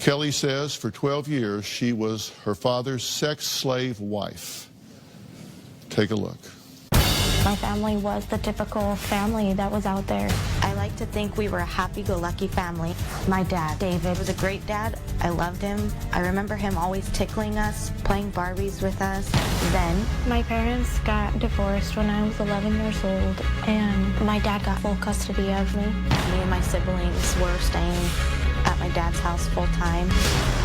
Kelly says for 12 years she was her father's sex slave wife. Take a look. My family was the typical family that was out there. I like to think we were a happy-go-lucky family. My dad, David, was a great dad. I loved him. I remember him always tickling us, playing Barbies with us. Then, my parents got divorced when I was 11 years old, and my dad got full custody of me. Me and my siblings were staying at my dad's house full time.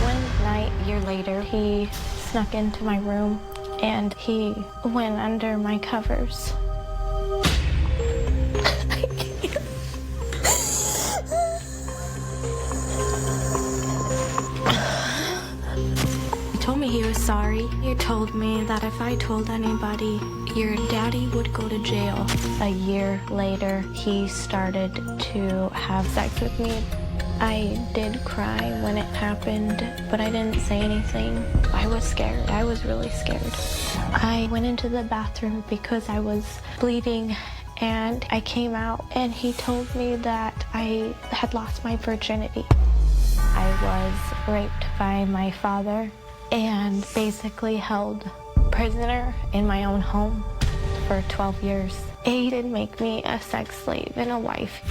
One night, a year later, he snuck into my room, and he went under my covers. He told me he was sorry. He told me that if I told anybody, your daddy would go to jail. A year later, he started to have sex with me. I did cry when it happened, but I didn't say anything. I was scared. I was really scared. I went into the bathroom because I was bleeding, and I came out, and he told me that I had lost my virginity. I was raped by my father and basically held prisoner in my own home for 12 years. He did make me a sex slave and a wife.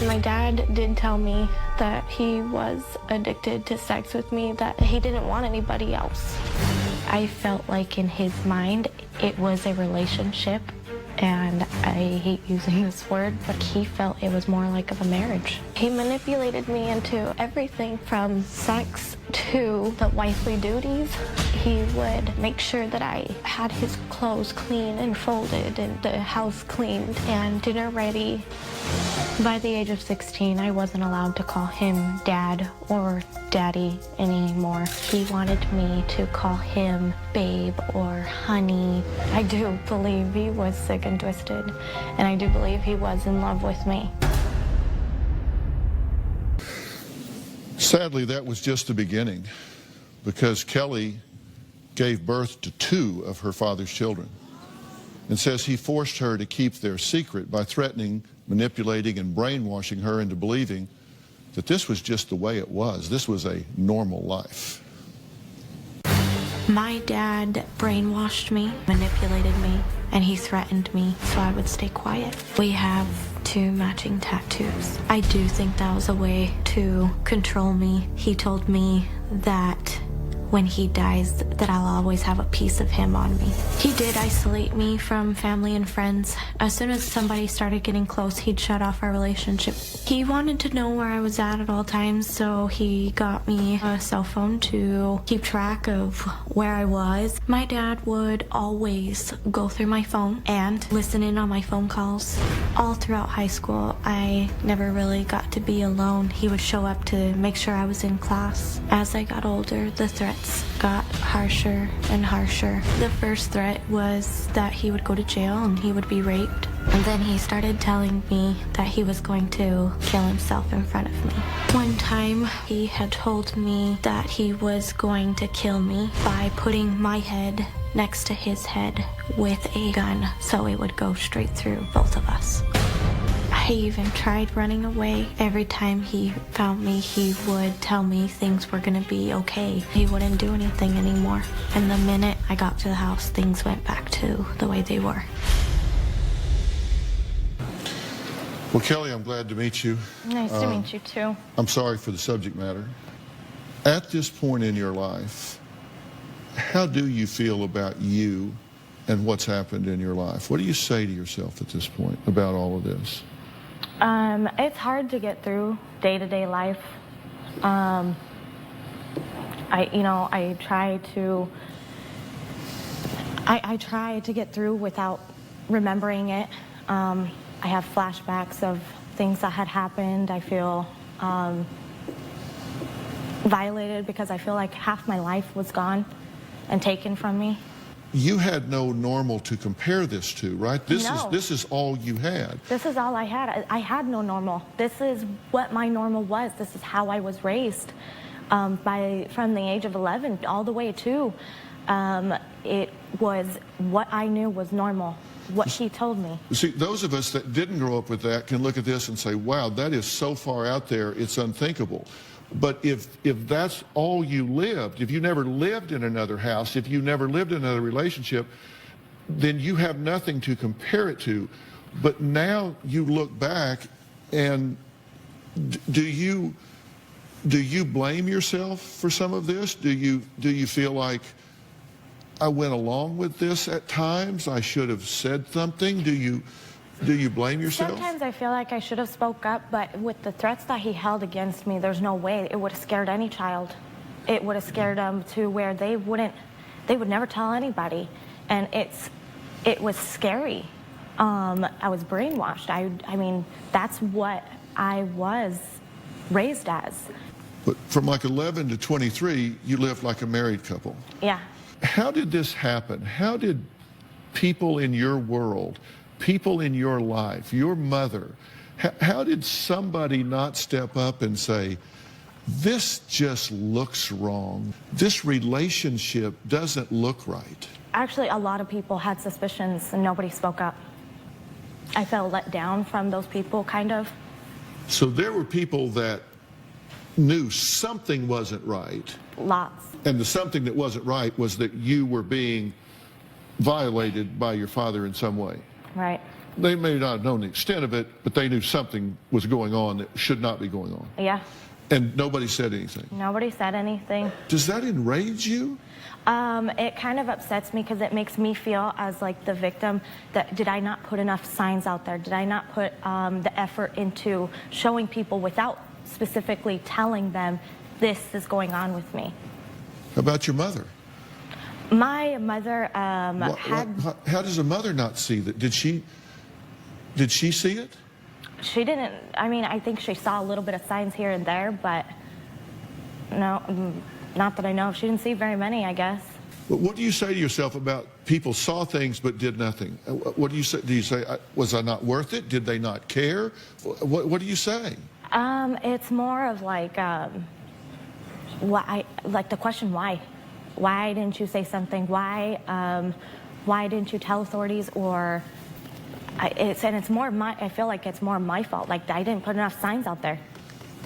My dad did tell me that he was addicted to sex with me, that he didn't want anybody else. I felt like in his mind it was a relationship, and I hate using this word, but he felt it was more like of a marriage. He manipulated me into everything from sex to the wifely duties. He would make sure that I had his clothes clean and folded and the house cleaned and dinner ready. By the age of 16, I wasn't allowed to call him dad or daddy anymore. He wanted me to call him babe or honey. I do believe he was sick and twisted, and I do believe he was in love with me. Sadly, that was just the beginning, because Kelly gave birth to 2 of her father's children, and says he forced her to keep their secret by threatening, manipulating, and brainwashing her into believing that this was just the way it was. This was a normal life. My dad brainwashed me, manipulated me, and he threatened me so I would stay quiet. We have 2 matching tattoos. I do think that was a way to control me. He told me that when he dies, that I'll always have a piece of him on me. He did isolate me from family and friends. As soon as somebody started getting close, he'd shut off our relationship. He wanted to know where I was at all times, so he got me a cell phone to keep track of where I was. My dad would always go through my phone and listen in on my phone calls. All throughout high school, I never really got to be alone. He would show up to make sure I was in class. As I got older, the threats got harsher and harsher. The first threat was that he would go to jail and he would be raped. And then he started telling me that he was going to kill himself in front of me. One time, he had told me that he was going to kill me by putting my head next to his head with a gun, so it would go straight through both of us. I even tried running away. Every time he found me, he would tell me things were gonna be okay. He wouldn't do anything anymore. And the minute I got to the house, things went back to the way they were. Well, Kelly, I'm glad to meet you. Nice to meet you too. I'm sorry for the subject matter. At this point in your life, how do you feel about you and what's happened in your life? What do you say to yourself at this point about all of this? It's hard to get through day-to-day life. I try to get through without remembering it. I have flashbacks of things that had happened. I feel violated because I feel like half my life was gone and taken from me. You had no normal to compare this to, right? This is all you had. This is all I had. I had no normal. This is what my normal was. This is how I was raised from the age of 11 all the way to it was what I knew was normal, what he told me. See, those of us that didn't grow up with that can look at this and say, wow, that is so far out there, it's unthinkable. But if that's all you lived, if you never lived in another house, if you never lived in another relationship, then you have nothing to compare it to. But now you look back, and do you blame yourself for some of this? Do you feel like I went along with this at times? I should have said something. Do you blame yourself? Sometimes I feel like I should have spoke up, but with the threats that he held against me, there's no way. It would have scared any child. It would have scared them to where they would never tell anybody. And it was scary. I was brainwashed. I mean, that's what I was raised as. But from like 11 to 23, you lived like a married couple. Yeah. How did this happen? How did people in your world, people in your life, your mother, how did somebody not step up and say, this just looks wrong. This relationship doesn't look right? Actually, a lot of people had suspicions and nobody spoke up. I felt let down from those people, kind of. So there were people that knew something wasn't right. Lots. And the something that wasn't right was that you were being violated by your father in some way. Right. They may not have known the extent of it, but they knew something was going on that should not be going on. Yeah. And nobody said anything. Nobody said anything. Does that enrage you? It kind of upsets me because it makes me feel as like the victim that did I not put enough signs out there? Did I not put the effort into showing people without specifically telling them this is going on with me? How about your mother? My mother How does a mother not see that? Did she see it? She didn't. I mean, I think she saw a little bit of signs here and there, but no, not that I know of. She didn't see very many, I guess. What do you say to yourself about people saw things but did nothing? What do you say? Do you say, was I not worth it? Did they not care? What do you say? It's more of like, like the question why? Why didn't you say something? Why didn't you tell authorities? Or it's more I feel like it's more my fault. Like I didn't put enough signs out there.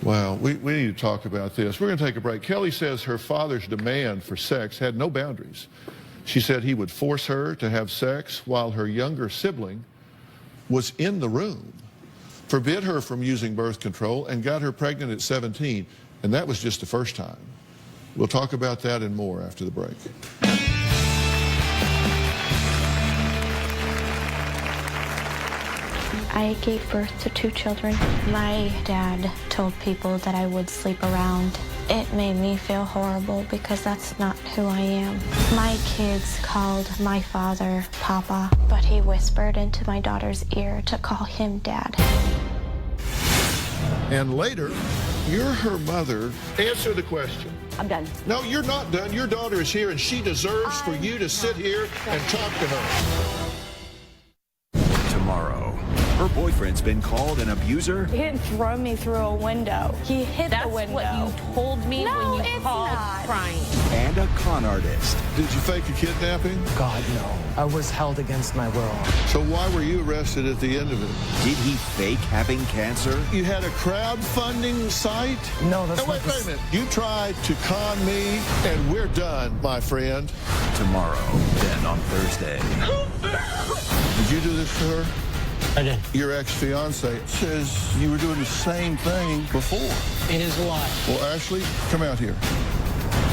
Wow, we need to talk about this. We're going to take a break. Kelly says her father's demand for sex had no boundaries. She said he would force her to have sex while her younger sibling was in the room, forbid her from using birth control, and got her pregnant at 17. And that was just the first time. We'll talk about that and more after the break. I gave birth to 2 children. My dad told people that I would sleep around. It made me feel horrible because that's not who I am. My kids called my father Papa, but he whispered into my daughter's ear to call him Dad. And later, you're her mother. Answer the question. I'm done. No, you're not done. Your daughter is here, and she deserves for you to sit here and talk to her. Tomorrow, her boyfriend's been called an abuser. He didn't throw me through a window. He hit the window. That's what you told me No, when you it's called not. crying. And a con artist. Did you fake a kidnapping? God, no. I was held against my will. So why were you arrested at the end of it? Did he fake having cancer? You had a crowdfunding site? No, that's Wait a minute. You tried to con me, and we're done, my friend. Tomorrow, then on Thursday. Did you do this to her? I did. Your ex-fiance says you were doing the same thing before. It is a lie. Well, Ashley, come out here.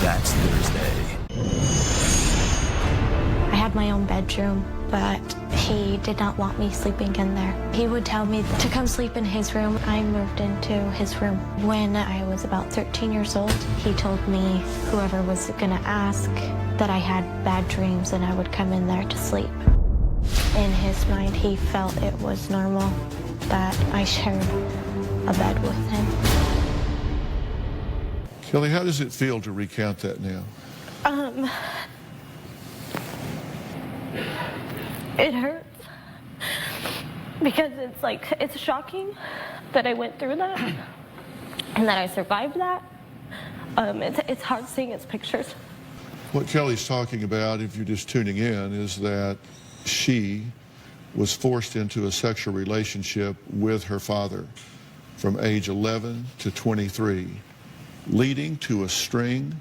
That's Thursday. I had my own bedroom, but he did not want me sleeping in there. He would tell me to come sleep in his room. I moved into his room. When I was about 13 years old, he told me whoever was gonna ask that I had bad dreams and I would come in there to sleep. In his mind, he felt it was normal that I shared a bed with him. Kelly, how does it feel to recount that now? It hurts because it's shocking that I went through that and that I survived that. It's hard seeing his pictures. What Kelly's talking about, if you're just tuning in, is that she was forced into a sexual relationship with her father from age 11 to 23. leading to a string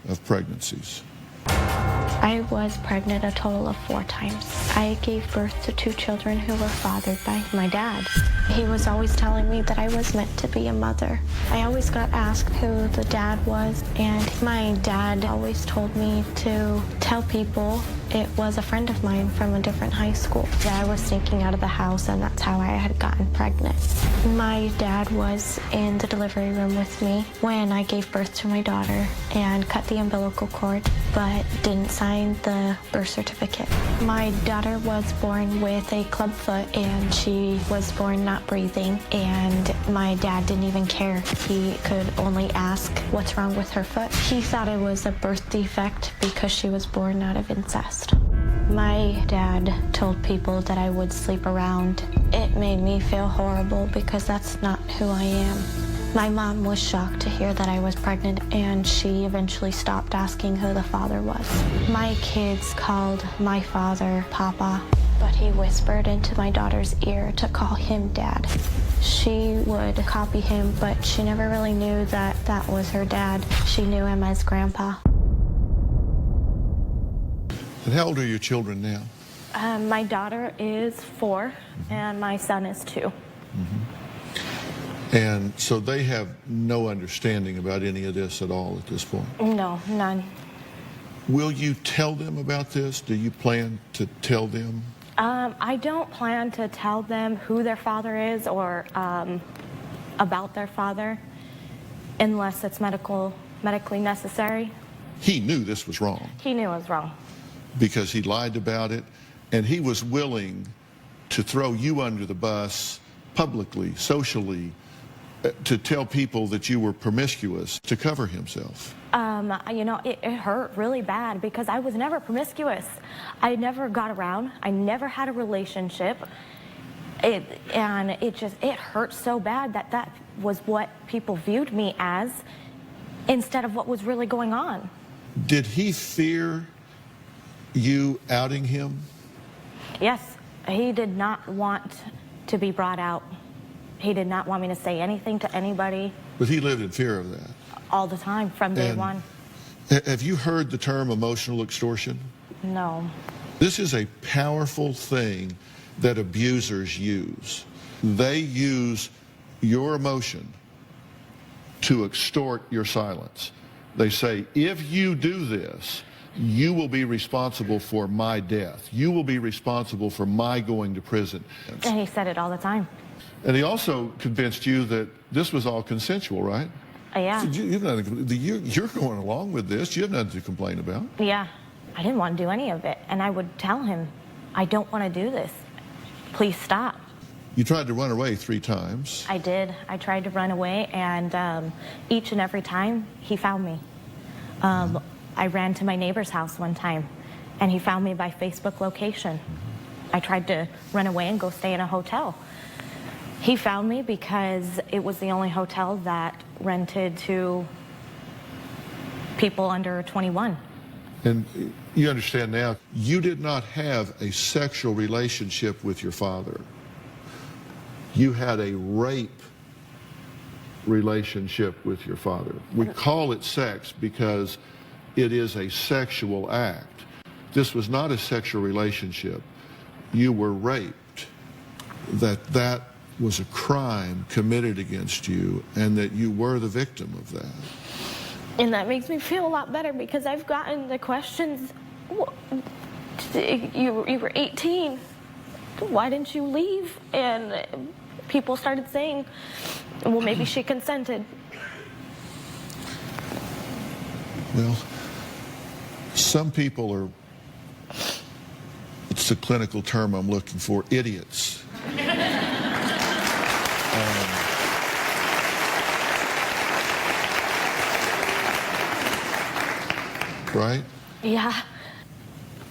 of pregnancies. I was pregnant a total of 4 times. I gave birth to 2 children who were fathered by my dad. He was always telling me that I was meant to be a mother. I always got asked who the dad was, and my dad always told me to tell people it was a friend of mine from a different high school. That I was sneaking out of the house, and that's how I had gotten pregnant. My dad was in the delivery room with me when I gave birth to my daughter and cut the umbilical cord, but didn't sign the birth certificate. My daughter was born with a club foot, and she was born not breathing, and my dad didn't even care. He could only ask what's wrong with her foot. He thought it was a birth defect because she was born out of incest. My dad told people that I would sleep around. It made me feel horrible because that's not who I am. My mom was shocked to hear that I was pregnant, and she eventually stopped asking who the father was. My kids called my father Papa, but he whispered into my daughter's ear to call him Dad. She would copy him, but she never really knew that that was her dad. She knew him as Grandpa. And how old are your children now? My daughter is 4, and my son is 2. And so they have no understanding about any of this at all at this point? No, none. Will you tell them about this? Do you plan to tell them? I don't plan to tell them who their father is or about their father unless it's medically necessary. He knew this was wrong. He knew it was wrong. Because he lied about it, and he was willing to throw you under the bus publicly, socially, to tell people that you were promiscuous to cover himself. You know, it hurt really bad because I was never promiscuous. I never got around. I never had a relationship. It hurt so bad that was what people viewed me as instead of what was really going on. Did he fear you outing him? Yes, he did not want to be brought out. He did not want me to say anything to anybody. But he lived in fear of that. All the time, from day one. Have you heard the term emotional extortion? No. This is a powerful thing that abusers use. They use your emotion to extort your silence. They say, if you do this, you will be responsible for my death. You will be responsible for my going to prison. And he said it all the time. And he also convinced you that this was all consensual, right? Yeah. So you're going along with this. You have nothing to complain about. Yeah. I didn't want to do any of it. And I would tell him, I don't want to do this. Please stop. You tried to run away 3 times. I did. I tried to run away, and each and every time, he found me. I ran to my neighbor's house one time, and he found me by Facebook location. I tried to run away and go stay in a hotel. He found me because it was the only hotel that rented to people under 21. And you understand now, you did not have a sexual relationship with your father. You had a rape relationship with your father. We call it sex because it is a sexual act. This was not a sexual relationship. You were raped. That was a crime committed against you, and that you were the victim of that. And that makes me feel a lot better because I've gotten the questions, you were 18, why didn't you leave? And people started saying, well, maybe she consented. Well, some people are, it's the clinical term I'm looking for, idiots. Right? Yeah.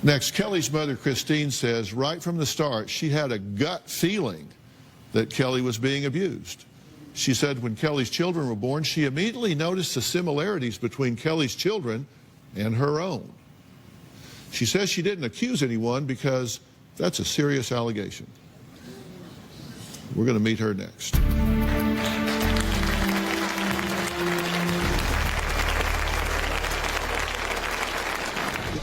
Next, Kelly's mother, Christine, says right from the start, she had a gut feeling that Kelly was being abused. She said when Kelly's children were born, she immediately noticed the similarities between Kelly's children and her own. She says she didn't accuse anyone because that's a serious allegation. We're going to meet her next.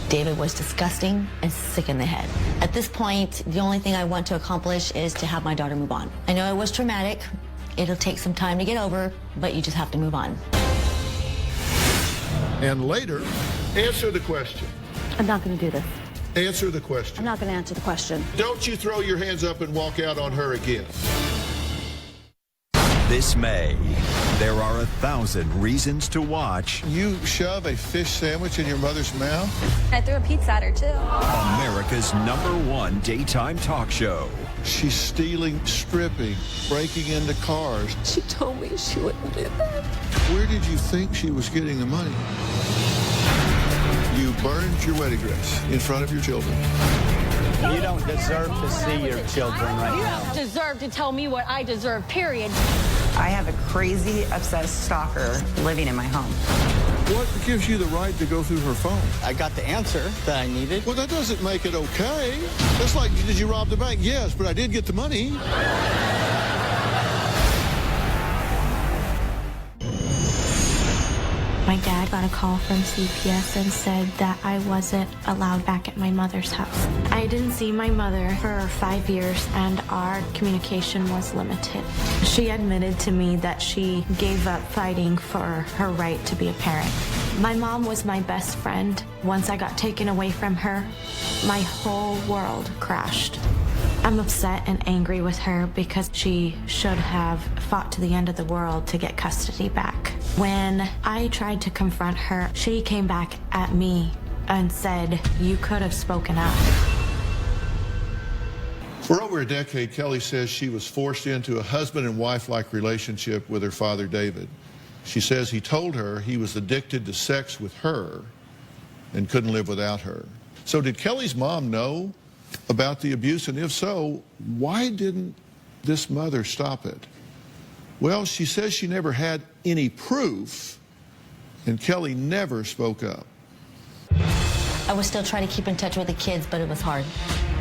David was disgusting and sick in the head. At this point, the only thing I want to accomplish is to have my daughter move on. I know it was traumatic. It'll take some time to get over, but you just have to move on. And later, answer the question. I'm not going to do this. Answer the question. I'm not going to answer the question. Don't you throw your hands up and walk out on her again. This May, there are 1,000 reasons to watch You shove a fish sandwich in your mother's mouth? I threw a pizza at her, too. America's #1 daytime talk show. She's stealing, stripping, breaking into cars. She told me she wouldn't do that. Where did you think she was getting the money? You burned your wedding dress in front of your children. You don't deserve to see your children right You now. don't deserve to tell me what I deserve, period. I have a crazy, obsessed stalker living in my home. What gives you the right to go through her phone? I got the answer that I needed. Well, that doesn't make it okay. That's like, did you rob the bank? Yes, but I did get the money. My dad got a call from CPS and said that I wasn't allowed back at my mother's house. I didn't see my mother for 5 years and our communication was limited. She admitted to me that she gave up fighting for her right to be a parent. My mom was my best friend. Once I got taken away from her, my whole world crashed. I'm upset and angry with her because she should have fought to the end of the world to get custody back. When I tried to confront her, she came back at me and said, "You could have spoken up." For over a decade, Kelly says she was forced into a husband and wife-like relationship with her father, David. She says he told her he was addicted to sex with her and couldn't live without her. So did Kelly's mom know about the abuse? And if so, why didn't this mother stop it? Well, she says she never had any proof, and Kelly never spoke up. I was still trying to keep in touch with the kids, but it was hard.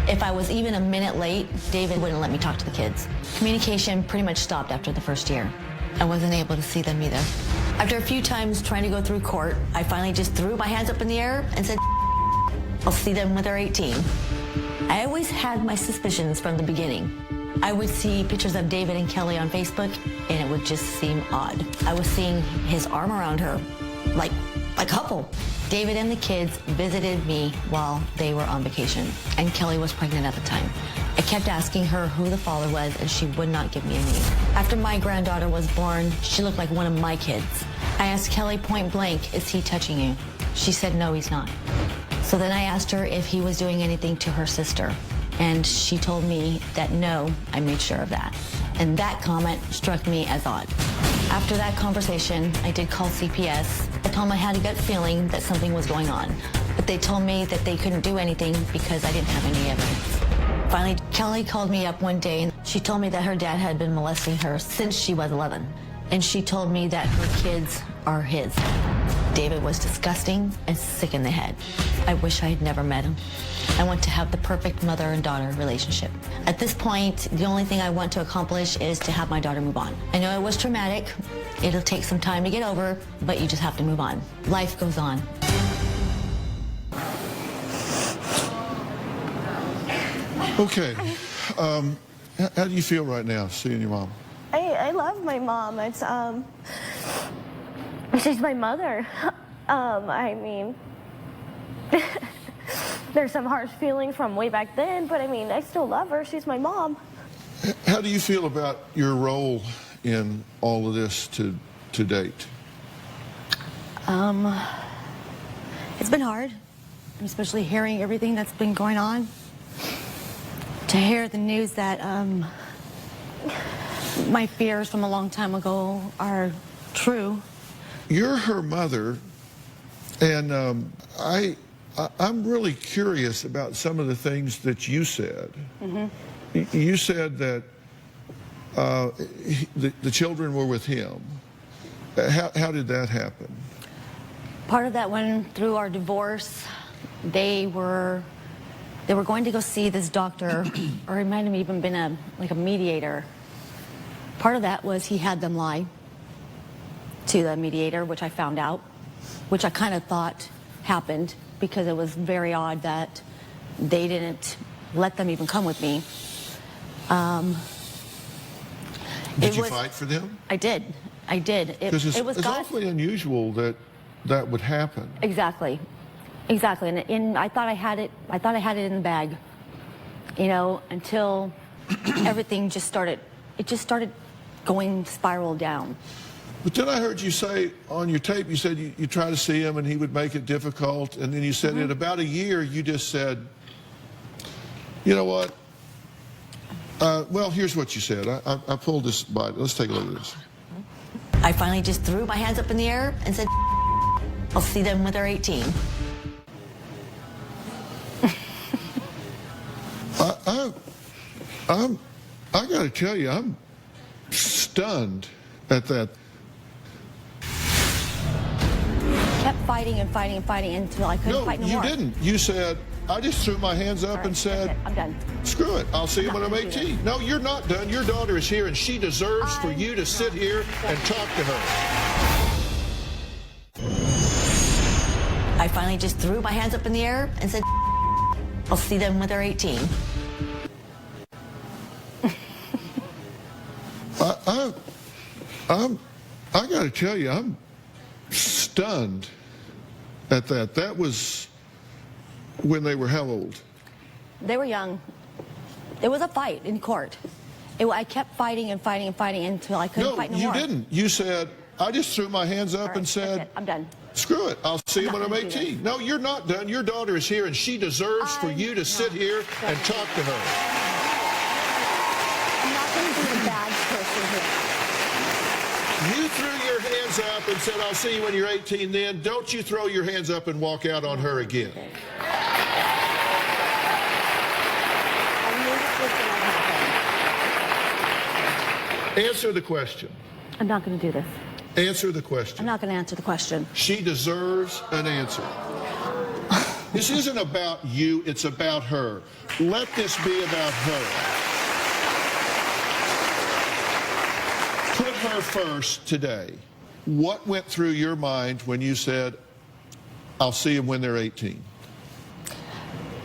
If I was even a minute late, David wouldn't let me talk to the kids. Communication pretty much stopped after the first year. I wasn't able to see them either. After a few times trying to go through court, I finally just threw my hands up in the air and said, I'll see them when they're 18. I always had my suspicions from the beginning. I would see pictures of David and Kelly on Facebook, and it would just seem odd. I was seeing his arm around her, like a couple. David and the kids visited me while they were on vacation, and Kelly was pregnant at the time. I kept asking her who the father was, and she would not give me a name. After my granddaughter was born, she looked like one of my kids. I asked Kelly point blank, "Is he touching you?" She said, "No, he's not." So then I asked her if he was doing anything to her sister, and she told me that no, I made sure of that. And that comment struck me as odd. After that conversation, I did call CPS. I told them I had a gut feeling that something was going on, but they told me that they couldn't do anything because I didn't have any evidence. Finally, Kelly called me up one day and she told me that her dad had been molesting her since she was 11. And she told me that her kids are his. David was disgusting and sick in the head. I wish I had never met him. I want to have the perfect mother and daughter relationship. At this point, the only thing I want to accomplish is to have my daughter move on. I know it was traumatic. It'll take some time to get over, but you just have to move on. Life goes on. Okay. How do you feel right now, seeing your mom? I love my mom. It's she's my mother. I mean, there's some harsh feelings from way back then, but I mean, I still love her. She's my mom. How do you feel about your role in all of this to date? It's been hard, especially hearing everything that's been going on. To hear the news that my fears from a long time ago are true. You're her mother, and I'm really curious about some of the things that you said. Mm-hmm. You said that the children were with him. How did that happen? Part of that went through our divorce. They were going to go see this doctor, or it might have even been a mediator. Part of that was he had them lie to the mediator, which I found out, which I kind of thought happened because it was very odd that they didn't let them even come with me. Did you fight for them? I did. Because it's awfully unusual that would happen. Exactly. And I thought I had it. I thought I had it in the bag. You know, until everything just started. It just started going spiral down. But then I heard you say on your tape, you said you try to see him and he would make it difficult. And then you said in about a year, you just said, you know what? Well, here's what you said. I pulled this by. Let's take a look at this. I finally just threw my hands up in the air and said, I'll see them when they're 18. I got to tell you, I'm stunned at that. Kept fighting and fighting and fighting until I couldn't fight no more. No, you didn't. You said, I just threw my hands up and said, I'm done. Screw it. I'll see you when I'm 18. No, you're not done. Your daughter is here, and she deserves for you to sit here and talk to her. I finally just threw my hands up in the air and said, I'll see them when they're 18. I got to tell you, I'm stunned at that. That was when they were how old? They were young. It was a fight in court. I kept fighting and fighting and fighting until I couldn't fight no more. No, you didn't. You said, I just threw my hands up and said, I'm done. Screw it. I'll see you when I'm 18. No, you're not done. Your daughter is here, and she deserves for you to sit here and talk to her. I'm not going to be a bad person here. You threw your hands up and said, I'll see you when you're 18 then. Don't you throw your hands up and walk out on her again. Answer the question. I'm not going to do this. Answer the question. I'm not going to answer the question. She deserves an answer. This isn't about you, it's about her. Let this be about her. Put her first today. What went through your mind when you said, I'll see them when they're 18?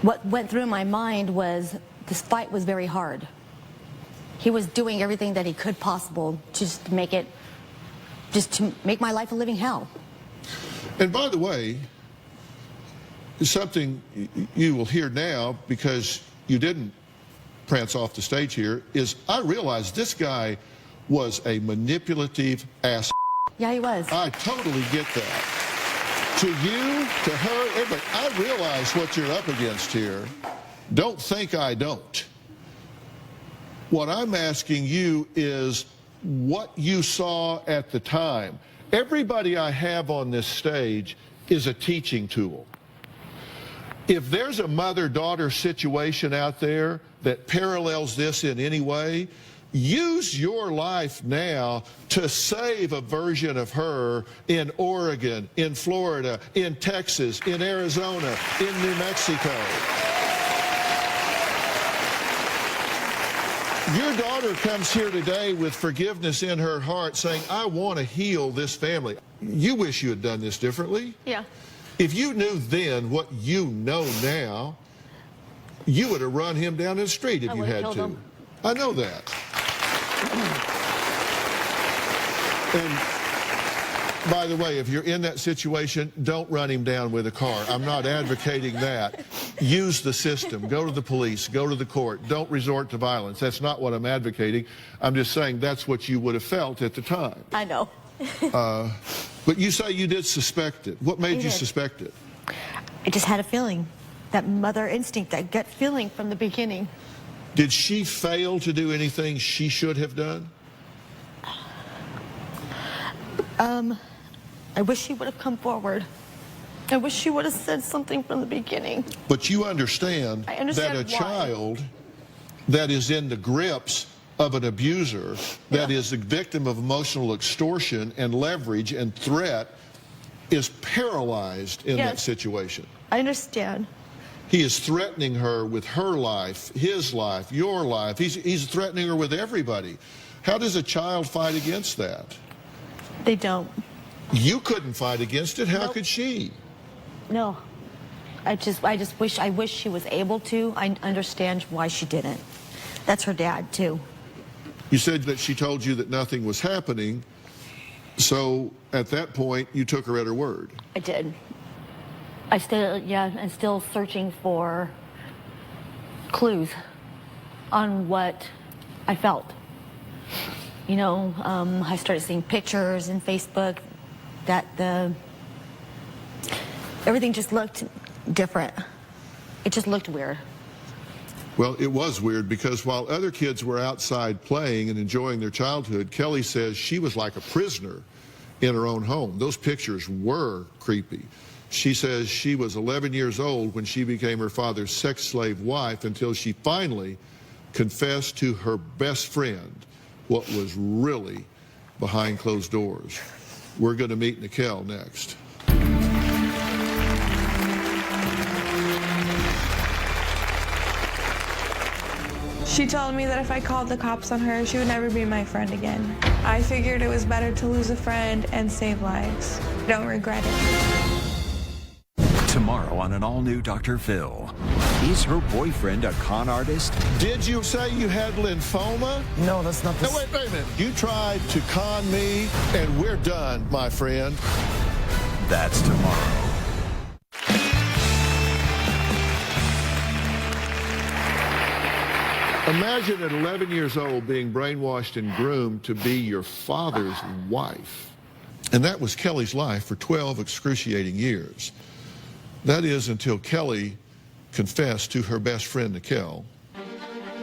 What went through my mind was this fight was very hard. He was doing everything that he could possible just to make my life a living hell. And by the way, something you will hear now, because you didn't prance off the stage here, is I realized this guy was a manipulative ass. Yeah, he was. I totally get that. To you, to her, everybody, I realize what you're up against here. Don't think I don't. What I'm asking you is what you saw at the time. Everybody I have on this stage is a teaching tool. If there's a mother-daughter situation out there that parallels this in any way, use your life now to save a version of her in Oregon, in Florida, in Texas, in Arizona, in New Mexico. Your daughter comes here today with forgiveness in her heart saying, I want to heal this family. You wish you had done this differently. Yeah. If you knew then what you know now, you would have run him down in the street if you had to. Him. I know that. And by the way, if you're in that situation, don't run him down with a car. I'm not advocating that. Use the system. Go to the police. Go to the court. Don't resort to violence. That's not what I'm advocating. I'm just saying that's what you would have felt at the time. I know. But you say you did suspect it. What made you suspect it? I just had a feeling. That mother instinct, that gut feeling from the beginning. Did she fail to do anything she should have done? I wish she would have come forward. I wish she would have said something from the beginning. But you understand, that a child that is in the grips of an abuser, that is the victim of emotional extortion and leverage and threat, is paralyzed in that situation. I understand. He is threatening her with her life, his life, your life. He's threatening her with everybody. How does a child fight against that? They don't. You couldn't fight against it. How could she? No. I wish she was able to. I understand why she didn't. That's her dad, too. You said that she told you that nothing was happening, so at that point, you took her at her word. I did. I'm still searching for clues on what I felt. You know, I started seeing pictures in Facebook that everything just looked different. It just looked weird. Well, it was weird because while other kids were outside playing and enjoying their childhood, Kelly says she was like a prisoner in her own home. Those pictures were creepy. She says she was 11 years old when she became her father's sex slave wife until she finally confessed to her best friend what was really behind closed doors. We're going to meet Nicole next. She told me that if I called the cops on her, she would never be my friend again. I figured it was better to lose a friend and save lives. Don't regret it. Tomorrow on an all-new Dr. Phil. Is her boyfriend a con artist? Did you say you had lymphoma? No, that's not the... No, wait a minute. You tried to con me, and we're done, my friend. That's tomorrow. Imagine at 11 years old being brainwashed and groomed to be your father's wife. And that was Kelly's life for 12 excruciating years. That is until Kelly confessed to her best friend, Nicole.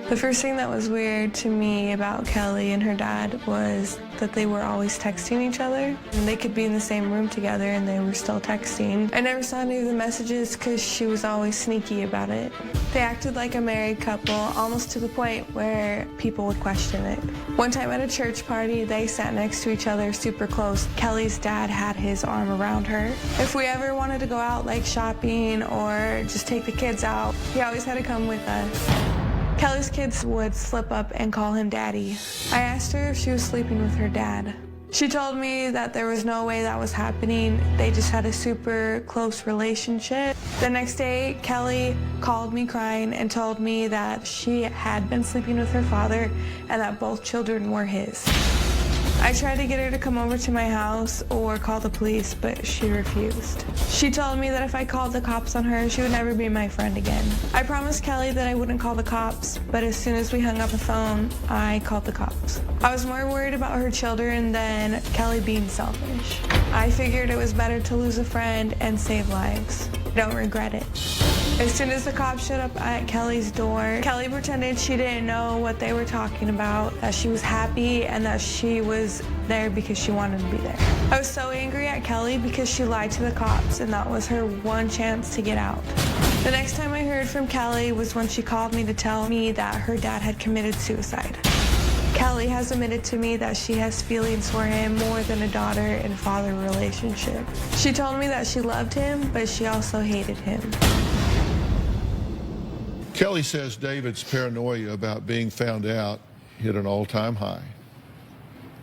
The first thing that was weird to me about Kelly and her dad was that they were always texting each other. And they could be in the same room together and they were still texting. I never saw any of the messages because she was always sneaky about it. They acted like a married couple, almost to the point where people would question it. One time at a church party, they sat next to each other super close. Kelly's dad had his arm around her. If we ever wanted to go out like shopping or just take the kids out, he always had to come with us. Kelly's kids would slip up and call him daddy. I asked her if she was sleeping with her dad. She told me that there was no way that was happening. They just had a super close relationship. The next day, Kelly called me crying and told me that she had been sleeping with her father and that both children were his. I tried to get her to come over to my house or call the police, but she refused. She told me that if I called the cops on her, she would never be my friend again. I promised Kelly that I wouldn't call the cops, but as soon as we hung up the phone, I called the cops. I was more worried about her children than Kelly being selfish. I figured it was better to lose a friend and save lives. Don't regret it. As soon as the cops showed up at Kelly's door, Kelly pretended she didn't know what they were talking about, that she was happy and that she was there because she wanted to be there. I was so angry at Kelly because she lied to the cops and that was her one chance to get out. The next time I heard from Kelly was when she called me to tell me that her dad had committed suicide. Kelly has admitted to me that she has feelings for him more than a daughter and father relationship. She told me that she loved him, but she also hated him. Kelly says David's paranoia about being found out hit an all-time high.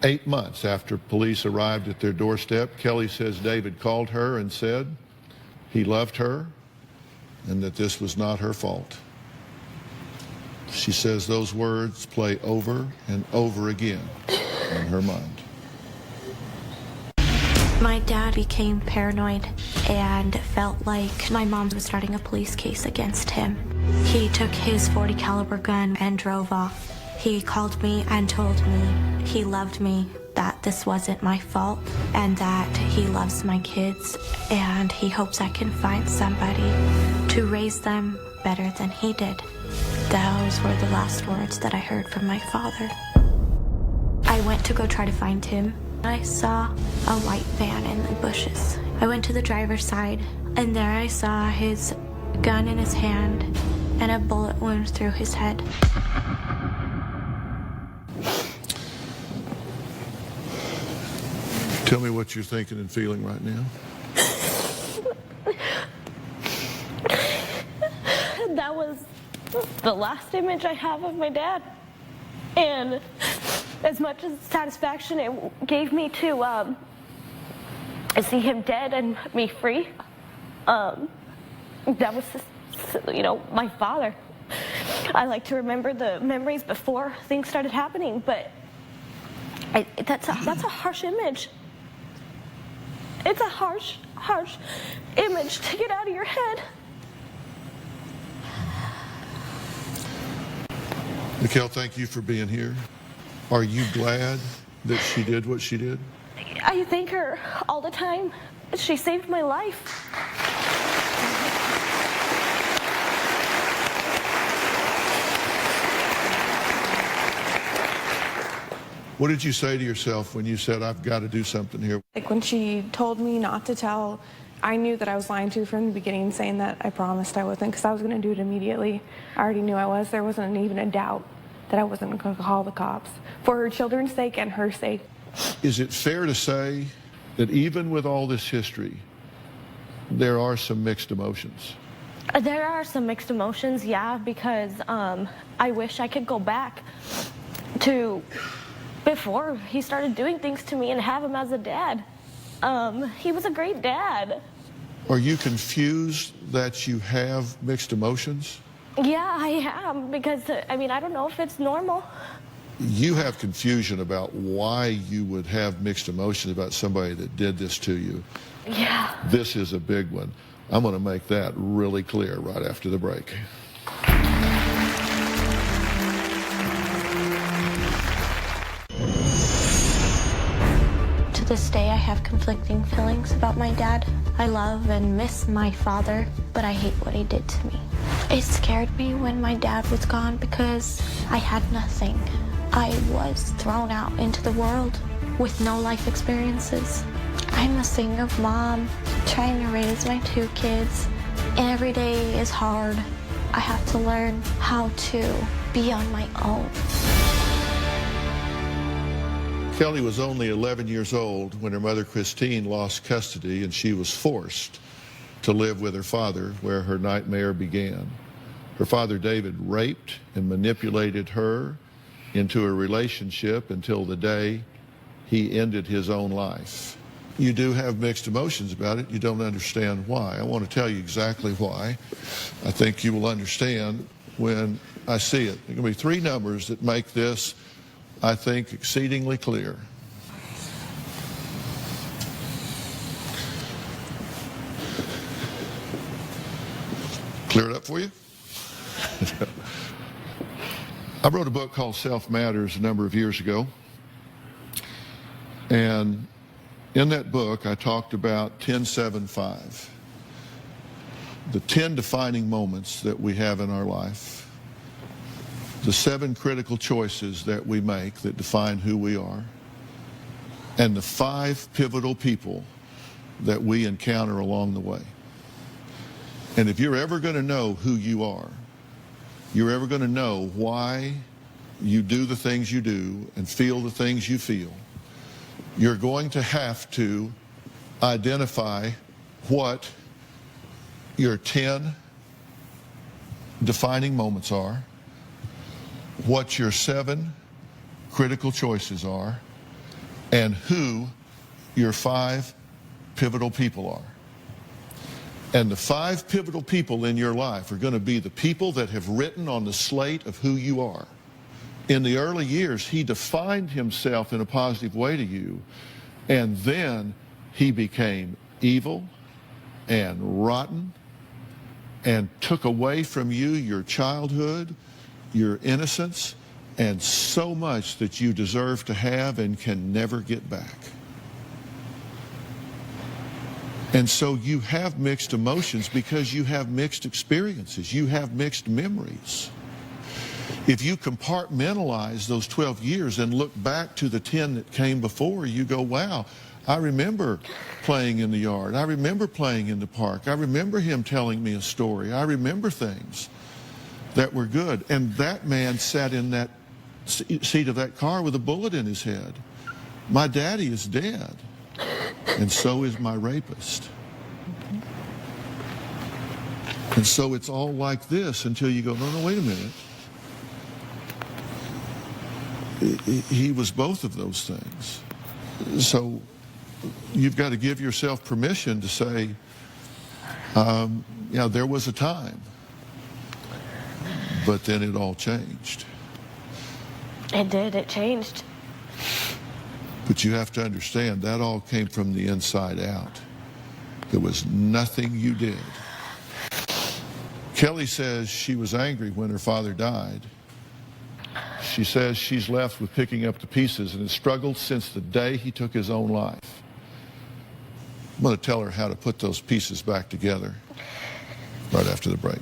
8 months after police arrived at their doorstep, Kelly says David called her and said he loved her and that this was not her fault. She says those words play over and over again in her mind. My dad became paranoid and felt like my mom was starting a police case against him. He took his .40 caliber gun and drove off. He called me and told me he loved me, that this wasn't my fault, and that he loves my kids, and he hopes I can find somebody to raise them better than he did. Those were the last words that I heard from my father. I went to go try to find him. I saw a white van in the bushes. I went to the driver's side, and there I saw his gun in his hand and a bullet wound through his head. Tell me what you're thinking and feeling right now. That was the last image I have of my dad. And as much as satisfaction it gave me to see him dead and me free, that was, you know, my father. I like to remember the memories before things started happening, but that's a harsh image. It's a harsh image to get out of your head. Mikkel, thank you for being here. Are you glad that she did what she did? I thank her all the time. She saved my life. What did you say to yourself when you said, I've got to do something here? Like when she told me not to tell, I knew that I was lying to her from the beginning, saying that I promised I wasn't, because I was going to do it immediately. I already knew I was. There wasn't even a doubt that I wasn't going to call the cops for her children's sake and her sake. Is it fair to say that even with all this history, there are some mixed emotions? There are some mixed emotions, yeah, because I wish I could go back to before he started doing things to me and have him as a dad. He was a great dad. Are you confused that you have mixed emotions? Yeah, I am, because, I mean, I don't know if it's normal. You have confusion about why you would have mixed emotions about somebody that did this to you. Yeah. This is a big one. I'm going to make that really clear right after the break. To this day, I have conflicting feelings about my dad. I love and miss my father, but I hate what he did to me. It scared me when my dad was gone because I had nothing. I was thrown out into the world with no life experiences. I'm a single mom trying to raise my 2 kids, and every day is hard. I have to learn how to be on my own. Kelly was only 11 years old when her mother Christine lost custody, and she was forced to live with her father, where her nightmare began. Her father David raped and manipulated her into a relationship until the day he ended his own life. You do have mixed emotions about it. You don't understand why. I want to tell you exactly why. I think you will understand when I see it. There are going to be 3 numbers that make this, I think, exceedingly clear. Clear it up for you? I wrote a book called Self Matters a number of years ago. And in that book, I talked about 10-7-5. The 10 defining moments that we have in our life. The 7 critical choices that we make that define who we are. And the 5 pivotal people that we encounter along the way. And if you're ever going to know who you are, you're ever going to know why you do the things you do and feel the things you feel, you're going to have to identify what your 10 defining moments are, what your 7 critical choices are, and who your 5 pivotal people are. And the 5 pivotal people in your life are going to be the people that have written on the slate of who you are. In the early years, he defined himself in a positive way to you, and then he became evil and rotten and took away from you your childhood, your innocence, and so much that you deserve to have and can never get back. And so you have mixed emotions because you have mixed experiences. You have mixed memories. If you compartmentalize those 12 years and look back to the 10 that came before, you go, wow, I remember playing in the yard. I remember playing in the park. I remember him telling me a story. I remember things that were good. And that man sat in that seat of that car with a bullet in his head. My daddy is dead. And so is my rapist. And so it's all like this until you go, no, wait a minute. He was both of those things. So you've got to give yourself permission to say, yeah, there was a time, but then it all changed. It did. It changed. But you have to understand, that all came from the inside out. There was nothing you did. Kelly says she was angry when her father died. She says she's left with picking up the pieces and has struggled since the day he took his own life. I'm going to tell her how to put those pieces back together right after the break.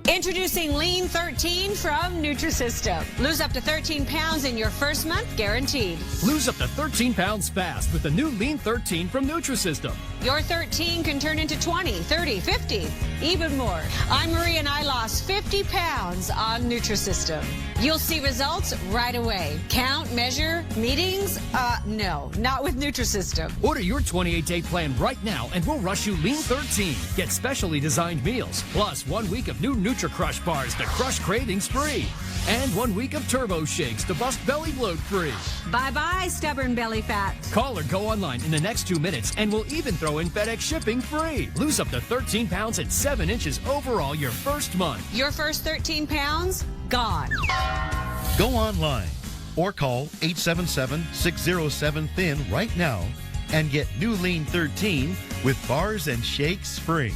Introducing Lean 13 from Nutrisystem. Lose up to 13 pounds in your first month, guaranteed. Lose up to 13 pounds fast with the new Lean 13 from Nutrisystem. Your 13 can turn into 20, 30, 50, even more. I'm Marie and I lost 50 pounds on Nutrisystem. You'll see results right away. Count, measure, meetings? No, not with Nutrisystem. Order your 28-day plan right now and we'll rush you Lean 13. Get specially designed meals, plus 1 week of new Nutri-Crush bars to crush cravings free. And 1 week of Turbo Shakes to bust belly bloat free. Bye-bye, stubborn belly fat. Call or go online in the next 2 minutes and we'll even throw in FedEx shipping free. Lose up to 13 pounds and 7 inches overall your first month. Your first 13 pounds, gone. Go online or call 877-607-THIN right now and get new Lean 13 with bars and shakes free.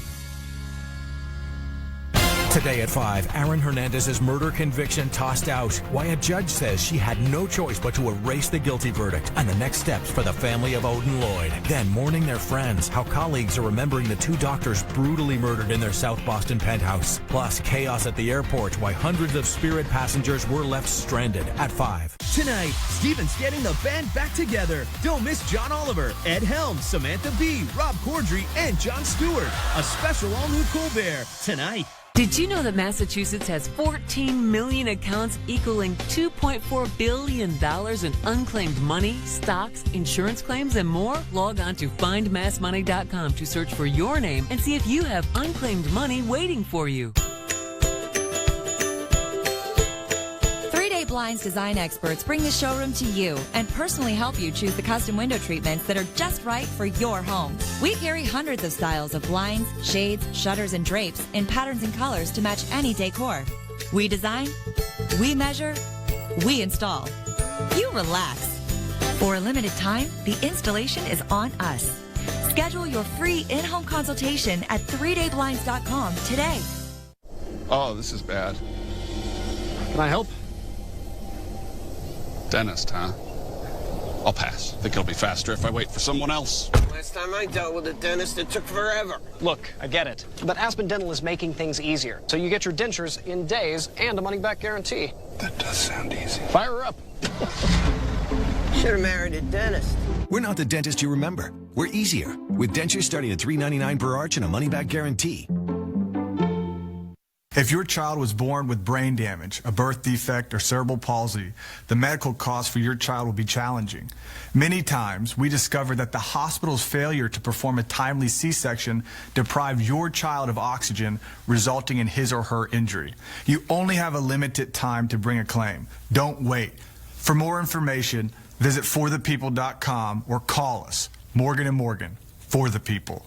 Today at 5, Aaron Hernandez's murder conviction tossed out. Why a judge says she had no choice but to erase the guilty verdict and the next steps for the family of Odin Lloyd. Then mourning their friends, how colleagues are remembering the 2 doctors brutally murdered in their South Boston penthouse. Plus chaos at the airport, why hundreds of Spirit passengers were left stranded at 5. Tonight, Steven's getting the band back together. Don't miss John Oliver, Ed Helms, Samantha Bee, Rob Corddry, and Jon Stewart. A special all-new Colbert tonight. Did you know that Massachusetts has 14 million accounts equaling $2.4 billion in unclaimed money, stocks, insurance claims, and more? Log on to findmassmoney.com to search for your name and see if you have unclaimed money waiting for you. 3-Day Blinds design experts bring the showroom to you and personally help you choose the custom window treatments that are just right for your home. We carry hundreds of styles of blinds, shades, shutters, and drapes in patterns and colors to match any decor. We design, we measure, we install. You relax. For a limited time, the installation is on us. Schedule your free in-home consultation at 3dayblinds.com today. Oh, this is bad. Can I help? Dentist, huh? I'll pass. Think it'll be faster if I wait for someone else. Last time I dealt with a dentist, it took forever. Look, I get it. But Aspen Dental is making things easier. So you get your dentures in days and a money-back guarantee. That does sound easy. Fire her up. Should have married a dentist. We're not the dentist you remember. We're easier, with dentures starting at $3.99 per arch and a money-back guarantee. If your child was born with brain damage, a birth defect, or cerebral palsy, the medical costs for your child will be challenging. Many times, we discover that the hospital's failure to perform a timely C-section deprived your child of oxygen, resulting in his or her injury. You only have a limited time to bring a claim. Don't wait. For more information, visit forthepeople.com or call us. Morgan & Morgan, for the people.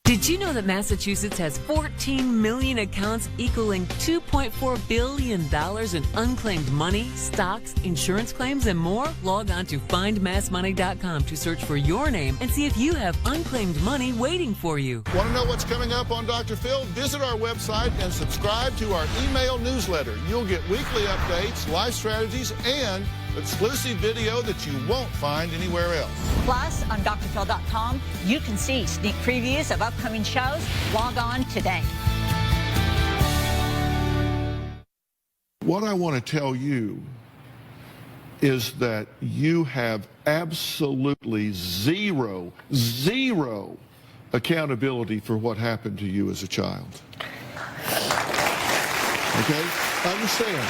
Did you know that Massachusetts has 14 million accounts equaling $2.4 billion in unclaimed money, stocks, insurance claims, and more? Log on to findmassmoney.com to search for your name and see if you have unclaimed money waiting for you. Want to know what's coming up on Dr. Phil? Visit our website and subscribe to our email newsletter. You'll get weekly updates, life strategies, and exclusive video that you won't find anywhere else. Plus, on drphil.com, you can see sneak previews of upcoming shows. Log on today. What I want to tell you is that you have absolutely zero accountability for what happened to you as a child. Okay? Understand.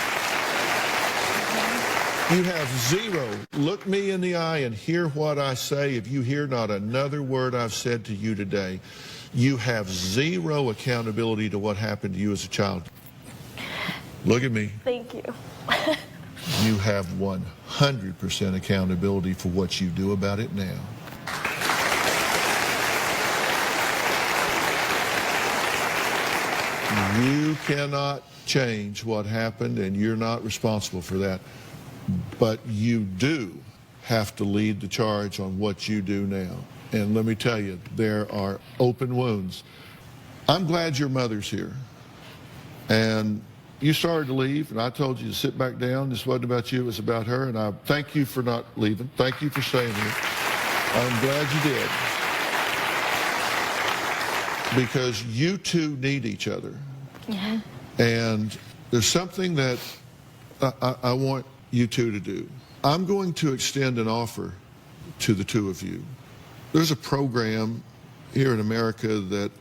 You have zero. Look me in the eye and hear what I say. If you hear not another word I've said to you today, you have zero accountability to what happened to you as a child. Look at me. Thank you. You have 100% accountability for what you do about it now. You cannot change what happened, and you're not responsible for that. But you do have to lead the charge on what you do now. And let me tell you, there are open wounds. I'm glad your mother's here. And you started to leave, and I told you to sit back down. This wasn't about you, it was about her. And I thank you for not leaving. Thank you for staying here. I'm glad you did. Because you two need each other. Yeah. And there's something that I want you two to do. I'm going to extend an offer to the two of you. There's a program here in America that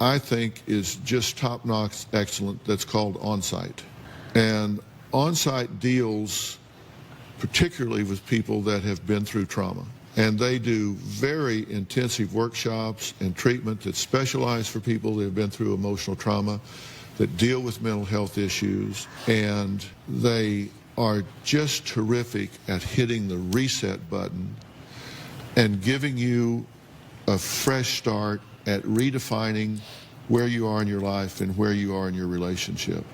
I think is just top-notch excellent that's called OnSite. And OnSite deals particularly with people that have been through trauma. And they do very intensive workshops and treatment that's specialized for people that have been through emotional trauma, that deal with mental health issues, and they are just terrific at hitting the reset button and giving you a fresh start at redefining where you are in your life and where you are in your relationship.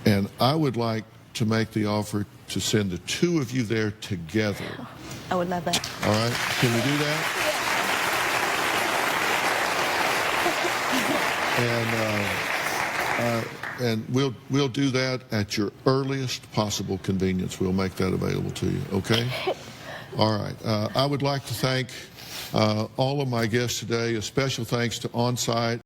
And I would like to make the offer to send the two of you there together. I would love that. All right, can we do that? And we'll do that at your earliest possible convenience. We'll make that available to you, okay? All right. I would like to thank all of my guests today. A special thanks to OnSite.